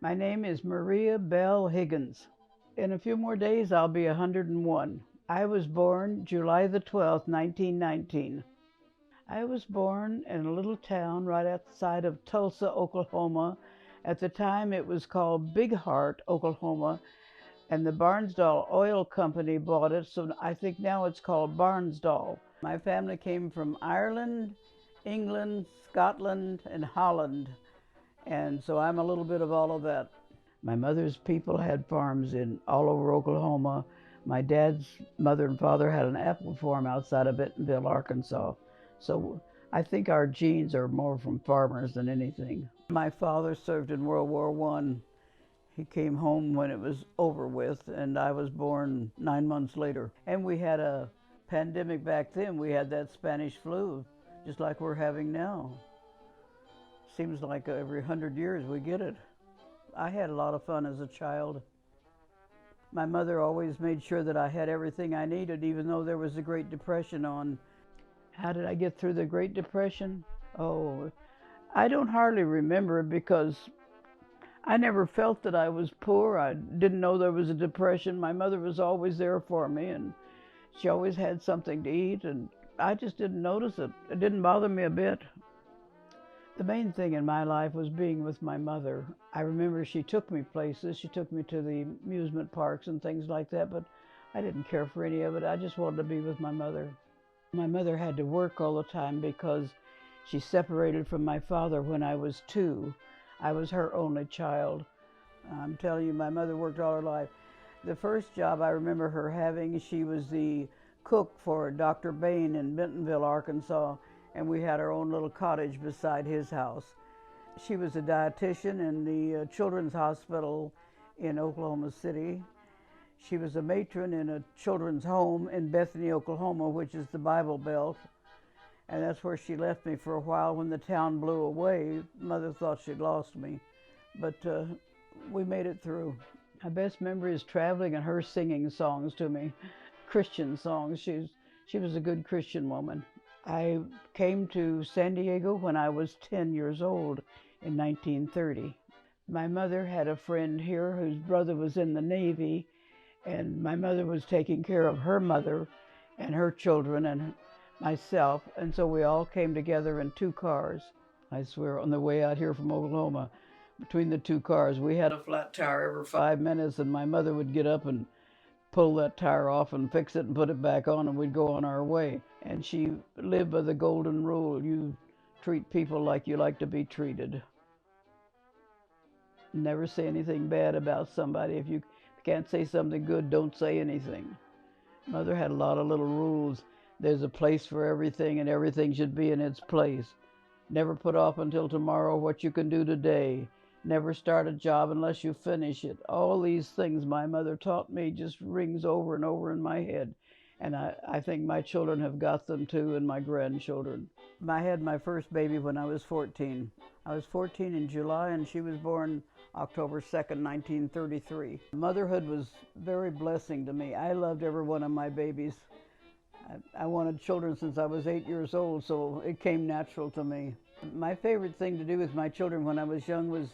My name is Maria Belle Higgins. In a few more days, I'll be 101. I was born July the 12th, 1919. I was born in a little town right outside of Tulsa, Oklahoma. At the time, it was called Big Heart, Oklahoma, and the Barnsdall Oil Company bought it, so I think now it's called Barnsdall. My family came from Ireland, England, Scotland, and Holland, and so I'm a little bit of all of that. My mother's people had farms in all over Oklahoma. My dad's mother and father had an apple farm outside of Bentonville, Arkansas. So I think our genes are more from farmers than anything. My father served in World War I. He came home when it was over with, and I was born 9 months later. And we had a pandemic back then. We had that Spanish flu, just like we're having now. Seems like every 100 years we get it. I had a lot of fun as a child. My mother always made sure that I had everything I needed, even though there was a Great Depression on. How did I get through the Great Depression? Oh, I don't hardly remember because I never felt that I was poor. I didn't know there was a depression. My mother was always there for me, and she always had something to eat, and I just didn't notice it. It didn't bother me a bit. The main thing in my life was being with my mother. I remember she took me places. She took me to the amusement parks and things like that, but I didn't care for any of it. I just wanted to be with my mother. My mother had to work all the time because she separated from my father when I was 2. I was her only child. I'm telling you, my mother worked all her life. The first job I remember her having, she was the cook for Dr. Bain in Bentonville, Arkansas, and we had our own little cottage beside his house. She was a dietitian in the Children's Hospital in Oklahoma City. She was a matron in a children's home in Bethany, Oklahoma, which is the Bible Belt. And that's where she left me for a while. When the town blew away, Mother thought she'd lost me. But we made it through. My best memory is traveling and her singing songs to me, Christian songs. She was a good Christian woman. I came to San Diego when I was 10 years old in 1930. My mother had a friend here whose brother was in the Navy, and my mother was taking care of her mother and her children and myself, and so we all came together in 2 cars. I swear, on the way out here from Oklahoma, between the 2 cars, we had a flat tire every 5 minutes, and my mother would get up and pull that tire off and fix it and put it back on, and we'd go on our way. And she lived by the golden rule: you treat people like you like to be treated. Never say anything bad about somebody. If you can't say something good, don't say anything. Mother had a lot of little rules. There's a place for everything, and everything should be in its place. Never put off until tomorrow what you can do today. Never start a job unless you finish it. All these things my mother taught me just rings over and over in my head. And I think my children have got them too, and my grandchildren. I had my first baby when I was 14. I was 14 in July, and she was born October 2nd, 1933. Motherhood was very blessing to me. I loved every one of my babies. I wanted children since I was 8 years old, so it came natural to me. My favorite thing to do with my children when I was young was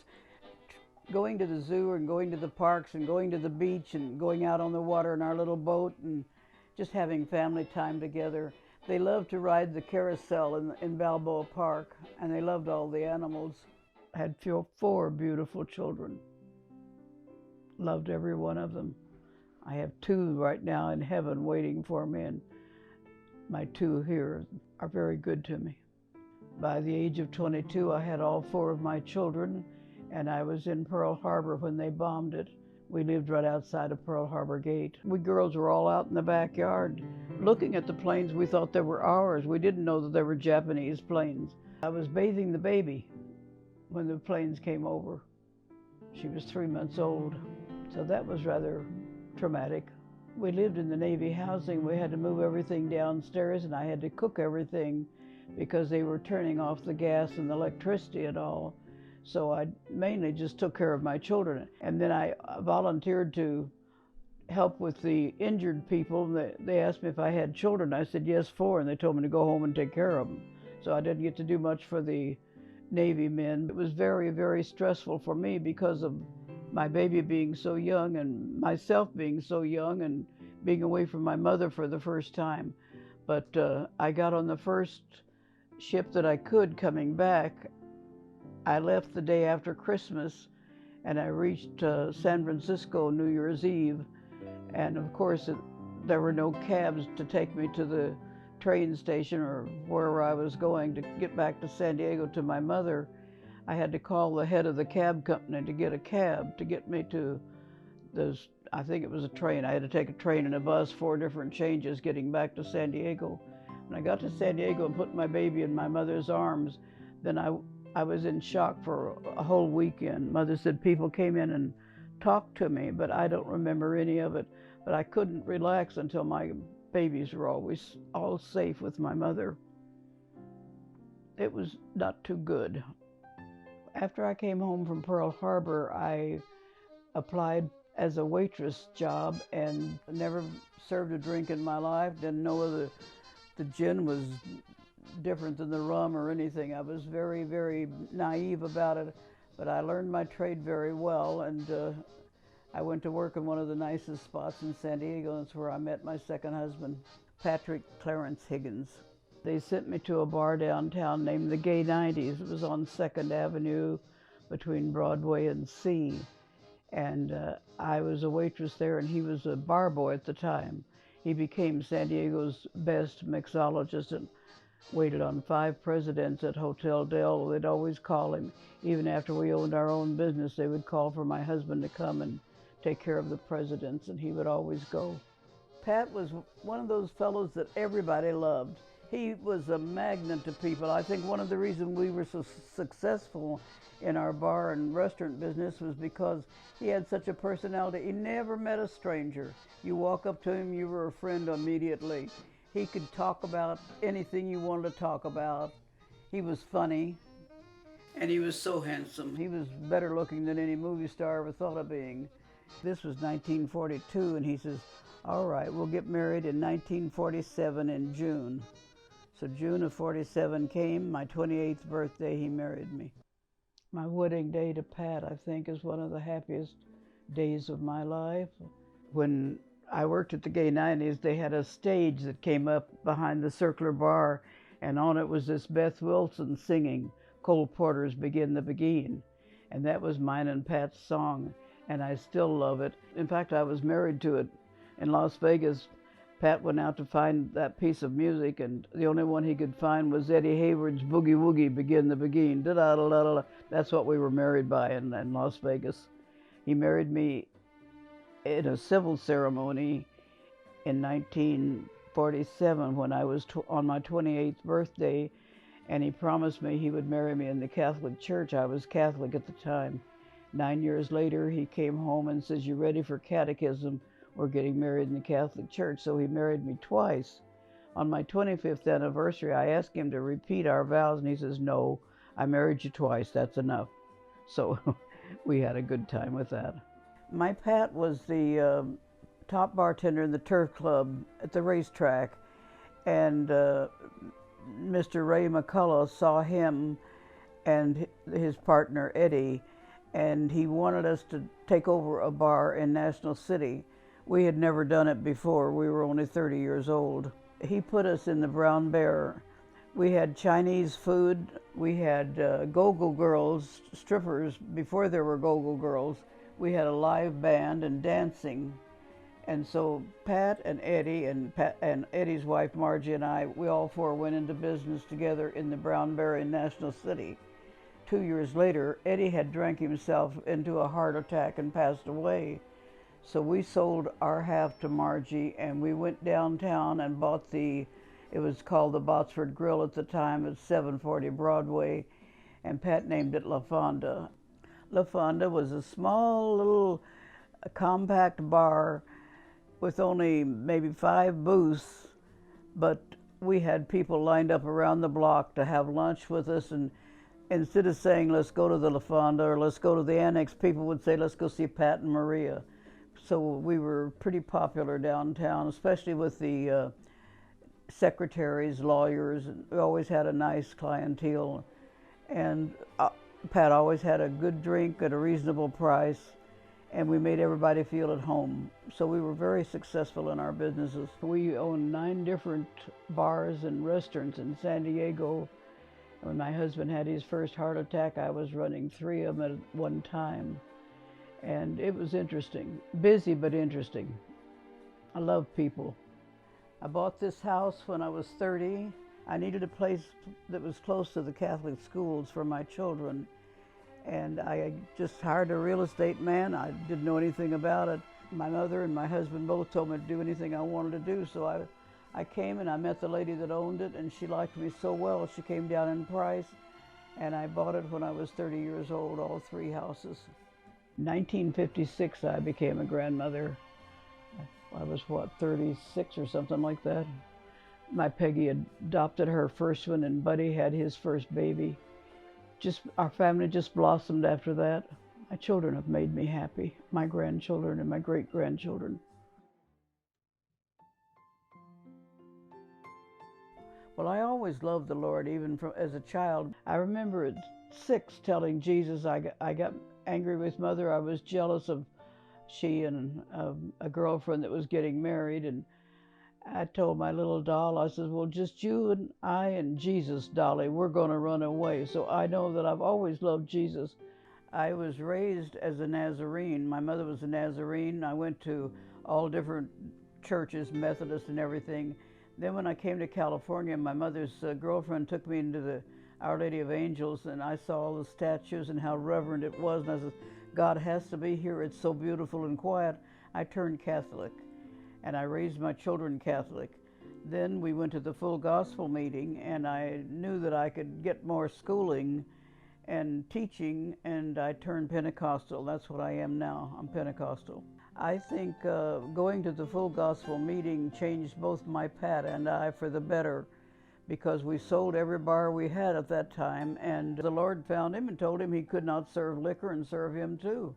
going to the zoo and going to the parks and going to the beach and going out on the water in our little boat and just having family time together. They loved to ride the carousel in Balboa Park, and they loved all the animals. I had 4 beautiful children. Loved every one of them. I have 2 right now in heaven waiting for me, and my 2 here are very good to me. By the age of 22, I had all 4 of my children, and I was in Pearl Harbor when they bombed it. We lived right outside of Pearl Harbor Gate. We girls were all out in the backyard looking at the planes. We thought they were ours. We didn't know that they were Japanese planes. I was bathing the baby when the planes came over. She was 3 months old, so that was rather traumatic. We lived in the Navy housing. We had to move everything downstairs, and I had to cook everything because they were turning off the gas and the electricity and all. So I mainly just took care of my children. And then I volunteered to help with the injured people. They asked me if I had children. I said yes, 4, and they told me to go home and take care of them. So I didn't get to do much for the Navy men. It was very, very stressful for me because of my baby being so young and myself being so young and being away from my mother for the first time. But I got on the first ship that I could coming back. I left the day after Christmas, and I reached San Francisco New Year's Eve. And of course, there were no cabs to take me to the train station or wherever I was going to get back to San Diego to my mother. I had to call the head of the cab company to get a cab to get me to this. I think it was a train. I had to take a train and a bus, 4 different changes getting back to San Diego. When I got to San Diego and put my baby in my mother's arms, then I was in shock for a whole weekend. Mother said people came in and talked to me, but I don't remember any of it. But I couldn't relax until my babies were always all safe with my mother. It was not too good. After I came home from Pearl Harbor, I applied as a waitress job and never served a drink in my life. Didn't know the gin was different than the rum or anything. I was very, very naive about it, but I learned my trade very well, and I went to work in one of the nicest spots in San Diego. That's where I met my second husband, Patrick Clarence Higgins. They sent me to a bar downtown named the Gay 90s. It was on 2nd Avenue between Broadway and C. And I was a waitress there, and he was a bar boy at the time. He became San Diego's best mixologist and waited on 5 presidents at Hotel Del. They'd always call him. Even after we owned our own business, they would call for my husband to come and take care of the presidents, and he would always go. Pat was one of those fellows that everybody loved. He was a magnet to people. I think one of the reasons we were so successful in our bar and restaurant business was because he had such a personality. He never met a stranger. You walk up to him, you were a friend immediately. He could talk about anything you wanted to talk about. He was funny, and he was so handsome. He was better looking than any movie star ever thought of being. This was 1942, and he says, all right, we'll get married in 1947 in June. So June of 47 came, my 28th birthday, he married me. My wedding day to Pat, I think, is one of the happiest days of my life. When I worked at the Gay 90s, they had a stage that came up behind the Circular Bar, and on it was this Beth Wilson singing Cole Porter's Begin the Beguine. And that was mine and Pat's song, and I still love it. In fact, I was married to it. In Las Vegas, Pat went out to find that piece of music, and the only one he could find was Eddie Hayward's Boogie Woogie, Begin the Beguine. Da-da-da-da-da. That's what we were married by in Las Vegas. He married me in a civil ceremony in 1947 when I was on my 28th birthday, and he promised me he would marry me in the Catholic Church. I was Catholic at the time. 9 years later, he came home and says, you ready for catechism? We're getting married in the Catholic Church. So he married me twice. On my 25th anniversary, I asked him to repeat our vows, and he says, no, I married you twice, that's enough. So we had a good time with that. My Pat was the top bartender in the Turf Club at the racetrack, and Mr. Ray McCullough saw him and his partner Eddie, and he wanted us to take over a bar in National City. We had never done it before. We were only 30 years old. He put us in the Brown Bear. We had Chinese food. We had go-go girls, strippers, before there were go-go girls. We had a live band and dancing. And so Pat and Eddie and Eddie's wife Margie and I, we all 4 went into business together in the Brown Bear in National City. 2 years later, Eddie had drank himself into a heart attack and passed away. So we sold our half to Margie, and we went downtown and bought it was called the Botsford Grill at the time. It's 740 Broadway, and Pat named it La Fonda. La Fonda was a small little compact bar with only maybe 5 booths, but we had people lined up around the block to have lunch with us, and instead of saying, let's go to the La Fonda or let's go to the Annex, people would say, let's go see Pat and Maria. So we were pretty popular downtown, especially with the secretaries, lawyers, and we always had a nice clientele. And Pat always had a good drink at a reasonable price. and we made everybody feel at home. So we were very successful in our businesses. We owned 9 different bars and restaurants in San Diego. When my husband had his first heart attack, I was running 3 of them at one time. And it was interesting. Busy, but interesting. I love people. I bought this house when I was 30. I needed a place that was close to the Catholic schools for my children. And I just hired a real estate man. I didn't know anything about it. My mother and my husband both told me to do anything I wanted to do. So I came and I met the lady that owned it, and she liked me so well, she came down in price. And I bought it when I was 30 years old, all 3 houses. In 1956, I became a grandmother. I was, what, 36 or something like that. My Peggy adopted her first one, and Buddy had his first baby. Our family just blossomed after that. My children have made me happy, my grandchildren and my great-grandchildren. Well, I always loved the Lord, even as a child. I remember at 6 telling Jesus I got angry with Mother. I was jealous of she and a girlfriend that was getting married, and I told my little doll, I said, well, just you and I and Jesus, Dolly, we're going to run away. So I know that I've always loved Jesus. I was raised as a Nazarene. My mother was a Nazarene. I went to all different churches, Methodist and everything. Then when I came to California, my mother's girlfriend took me into the Our Lady of Angels, and I saw all the statues and how reverent it was. And I said, God has to be here. It's so beautiful and quiet. I turned Catholic. And I raised my children Catholic. Then we went to the full gospel meeting, and I knew that I could get more schooling and teaching, and I turned Pentecostal. That's what I am now. I'm Pentecostal. I think going to the full gospel meeting changed both my Pat and I for the better, because we sold every bar we had at that time, and the Lord found him and told him he could not serve liquor and serve him too.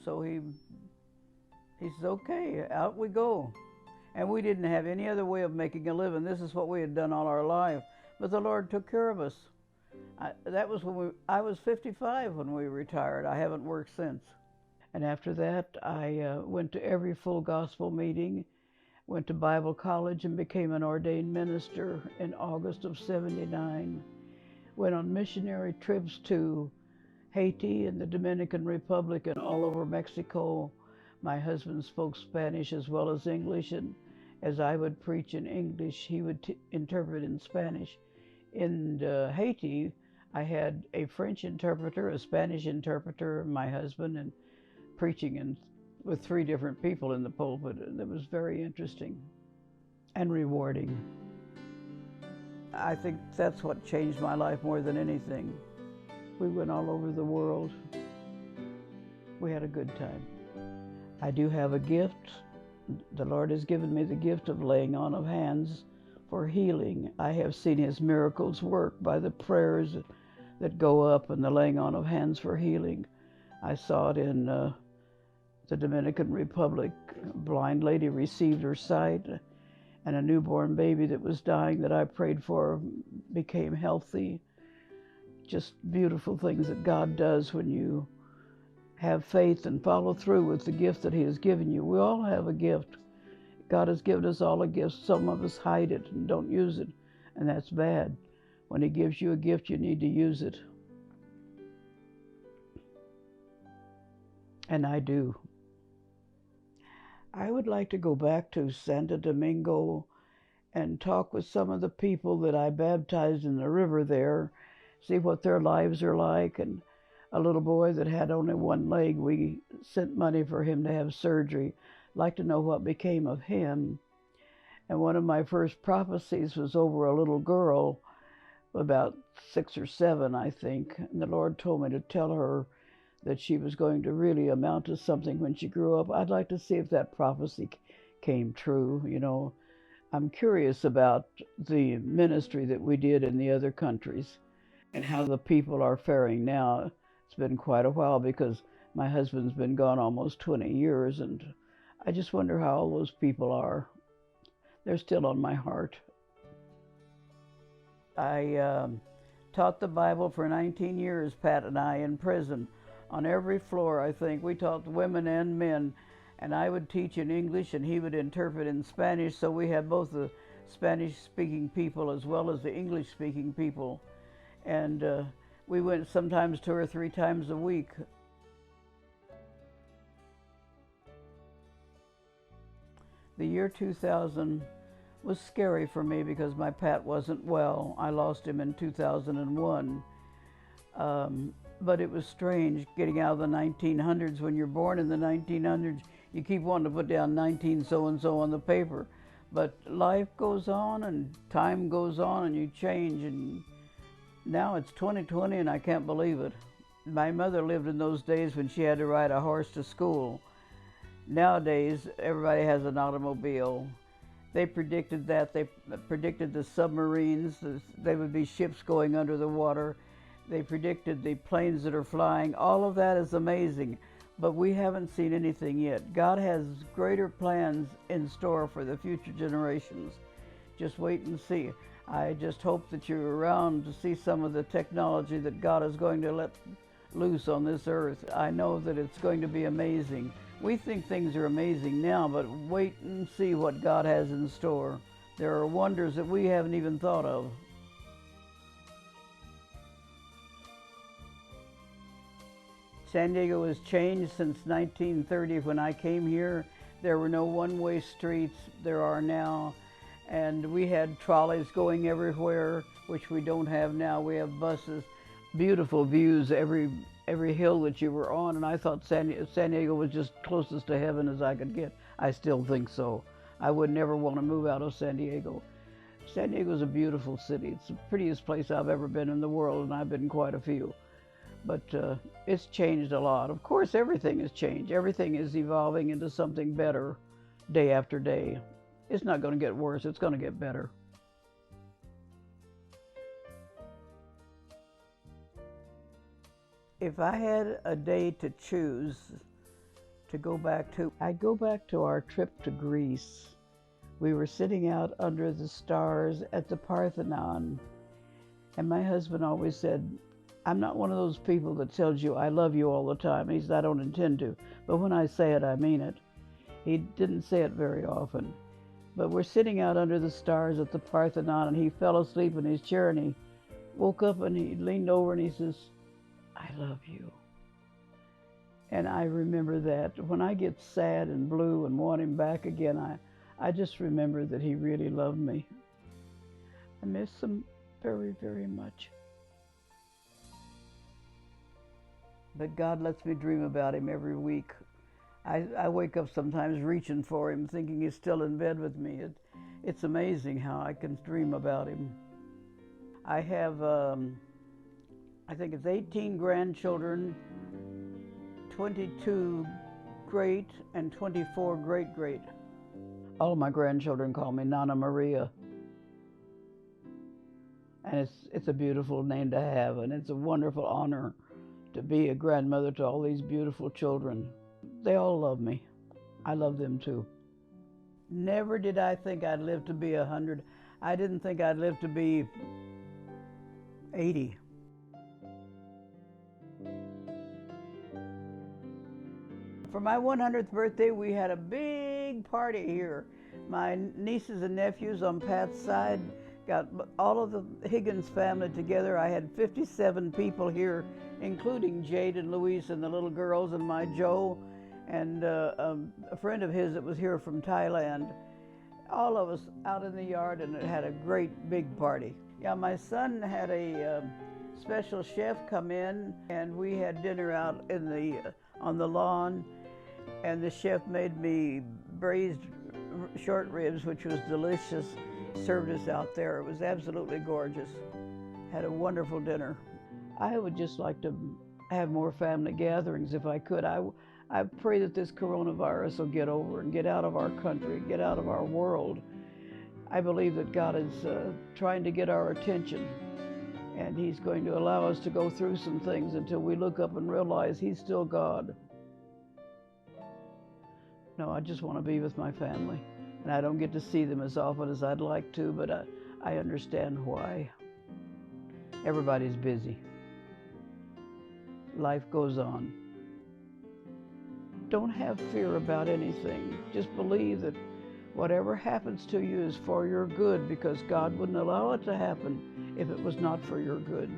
So he says, okay, out we go. And we didn't have any other way of making a living. This is what we had done all our life. But the Lord took care of us. I was 55 when we retired. I haven't worked since. And after that, I went to every full gospel meeting, went to Bible college and became an ordained minister in August of '79. Went on missionary trips to Haiti and the Dominican Republic and all over Mexico. My husband spoke Spanish as well as English, and as I would preach in English, he would interpret in Spanish. In Haiti, I had a French interpreter, a Spanish interpreter, my husband, and preaching with 3 different people in the pulpit. It was very interesting and rewarding. I think that's what changed my life more than anything. We went all over the world. We had a good time. I do have a gift. The Lord has given me the gift of laying on of hands for healing. I have seen his miracles work by the prayers that go up and the laying on of hands for healing. I saw it in the Dominican Republic. A blind lady received her sight, and a newborn baby that was dying that I prayed for became healthy. Just beautiful things that God does when you have faith and follow through with the gift that he has given you. We all have a gift. God has given us all a gift. Some of us hide it and don't use it, and that's bad. When he gives you a gift, you need to use it. And I do. I would like to go back to Santo Domingo and talk with some of the people that I baptized in the river there, see what their lives are like. And a little boy that had only one leg, we sent money for him to have surgery. I'd like to know what became of him. And one of my first prophecies was over a little girl, about 6 or 7, I think. And the Lord told me to tell her that she was going to really amount to something when she grew up. I'd like to see if that prophecy came true. You know, I'm curious about the ministry that we did in the other countries and how the people are faring now. It's been quite a while because my husband's been gone almost 20 years, and I just wonder how all those people are. They're still on my heart. I taught the Bible for 19 years, Pat and I, in prison. on every floor, I think. We taught women and men, and I would teach in English and he would interpret in Spanish, so we had both the Spanish-speaking people as well as the English-speaking people. And we went sometimes 2 or 3 times a week. The year 2000 was scary for me because my Pat wasn't well. I lost him in 2001. But it was strange getting out of the 1900s. When you're born in the 1900s, you keep wanting to put down 19 so-and-so on the paper. But life goes on and time goes on and you change, and now it's 2020 and I can't believe it. My mother lived in those days when she had to ride a horse to school. Nowadays, everybody has an automobile. They predicted that. They predicted the submarines. There would be ships going under the water. They predicted the planes that are flying. All of that is amazing, but we haven't seen anything yet. God has greater plans in store for the future generations. Just wait and see. I just hope that you're around to see some of the technology that God is going to let loose on this earth. I know that it's going to be amazing. We think things are amazing now, but wait and see what God has in store. There are wonders that we haven't even thought of. San Diego has changed since 1930 when I came here. There were no one-way streets. There are now. And we had trolleys going everywhere, which we don't have now. We have buses. Beautiful views every hill that you were on, and I thought San Diego was just closest to heaven as I could get. I still think so. I would never want to move out of San Diego. San Diego is a beautiful city. It's the prettiest place I've ever been in the world, and I've been quite a few. But it's changed a lot. Of course, everything has changed. Everything is evolving into something better day after day. It's not going to get worse. It's going to get better. If I had a day to choose to go back to, I'd go back to our trip to Greece. We were sitting out under the stars at the Parthenon, and my husband always said, I'm not one of those people that tells you I love you all the time. He said, I don't intend to, but when I say it, I mean it. He didn't say it very often. But we're sitting out under the stars at the Parthenon, and he fell asleep in his chair, and he woke up and he leaned over and he says, I love you. And I remember that. When I get sad and blue and want him back again, I just remember that he really loved me. I miss him very, very much. But God lets me dream about him every week. I wake up sometimes reaching for him, thinking he's still in bed with me. It's amazing how I can dream about him. I have, I think it's 18 grandchildren, 22 great and 24 great-great. All of my grandchildren call me Nana Maria. And it's a beautiful name to have, and it's a wonderful honor to be a grandmother to all these beautiful children. They all love me. I love them too. Never did I think I'd live to be 100. I didn't think I'd live to be 80. For my 100th birthday, we had a big party here. My nieces and nephews on Pat's side got all of the Higgins family together. I had 57 people here, including Jade and Louise and the little girls and my Joe and a friend of his that was here from Thailand. All of us out in the yard, and it had a great big party. Yeah, my son had a special chef come in, and we had dinner out in on the lawn, and the chef made me braised short ribs, which was delicious. Served us out there. It was absolutely gorgeous. Had a wonderful dinner. I would just like to have more family gatherings if I could. I pray that this coronavirus will get over and get out of our country, get out of our world. I believe that God is trying to get our attention, and he's going to allow us to go through some things until we look up and realize he's still God. No, I just want to be with my family, and I don't get to see them as often as I'd like to, but I understand why. Everybody's busy. Life goes on. Don't have fear about anything. Just believe that whatever happens to you is for your good, because God wouldn't allow it to happen if it was not for your good.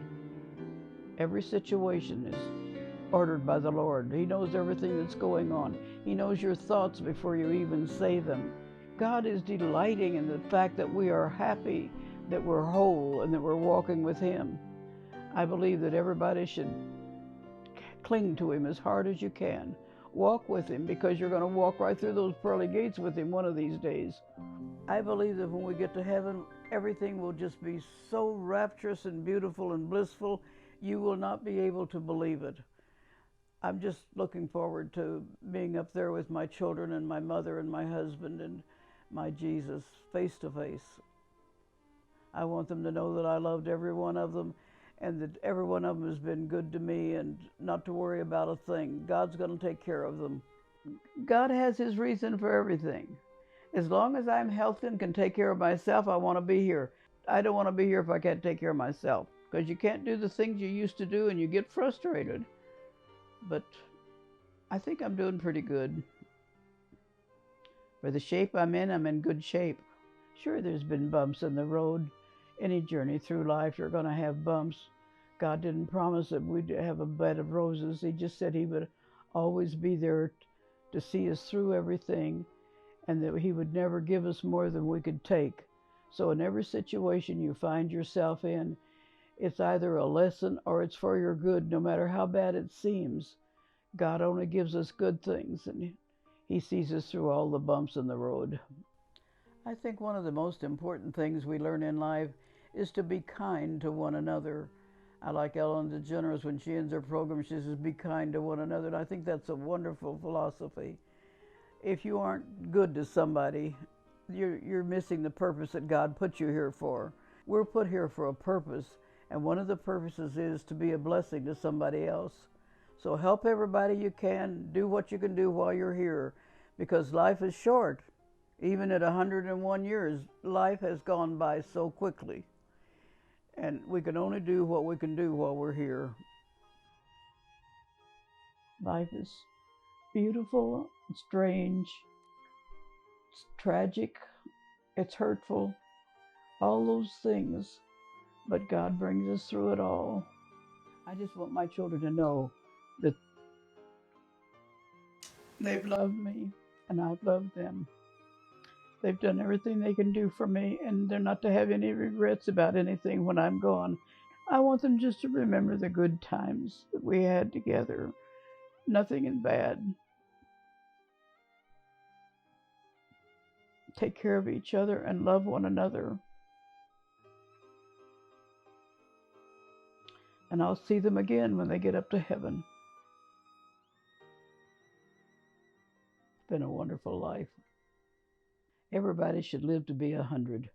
Every situation is ordered by the Lord. He knows everything that's going on. He knows your thoughts before you even say them. God is delighting in the fact that we are happy, that we're whole, and that we're walking with Him. I believe that everybody should cling to Him as hard as you can. Walk with Him, because you're going to walk right through those pearly gates with Him one of these days. I believe that when we get to heaven, everything will just be so rapturous and beautiful and blissful, you will not be able to believe it. I'm just looking forward to being up there with my children and my mother and my husband and my Jesus face to face. I want them to know that I loved every one of them, and that every one of them has been good to me, and not to worry about a thing. God's going to take care of them. God has His reason for everything. As long as I'm healthy and can take care of myself, I want to be here. I don't want to be here if I can't take care of myself, because you can't do the things you used to do and you get frustrated. But I think I'm doing pretty good. For the shape I'm in good shape. Sure, there's been bumps in the road. Any journey through life, you're going to have bumps. God didn't promise that we'd have a bed of roses. He just said He would always be there to see us through everything, and that He would never give us more than we could take. So in every situation you find yourself in, it's either a lesson or it's for your good, no matter how bad it seems. God only gives us good things, and He sees us through all the bumps in the road. I think one of the most important things we learn in life is to be kind to one another. I like Ellen DeGeneres when she ends her program, she says, be kind to one another. And I think that's a wonderful philosophy. If you aren't good to somebody, you're missing the purpose that God put you here for. We're put here for a purpose, and one of the purposes is to be a blessing to somebody else. So help everybody you can, do what you can do while you're here, because life is short. Even at 101 years, life has gone by so quickly. And we can only do what we can do while we're here. Life is beautiful, strange, it's tragic, it's hurtful, all those things. But God brings us through it all. I just want my children to know that they've loved me and I've loved them. They've done everything they can do for me, and they're not to have any regrets about anything when I'm gone. I want them just to remember the good times that we had together. Nothing is bad. Take care of each other and love one another. And I'll see them again when they get up to heaven. It's been a wonderful life. Everybody should live to be 100.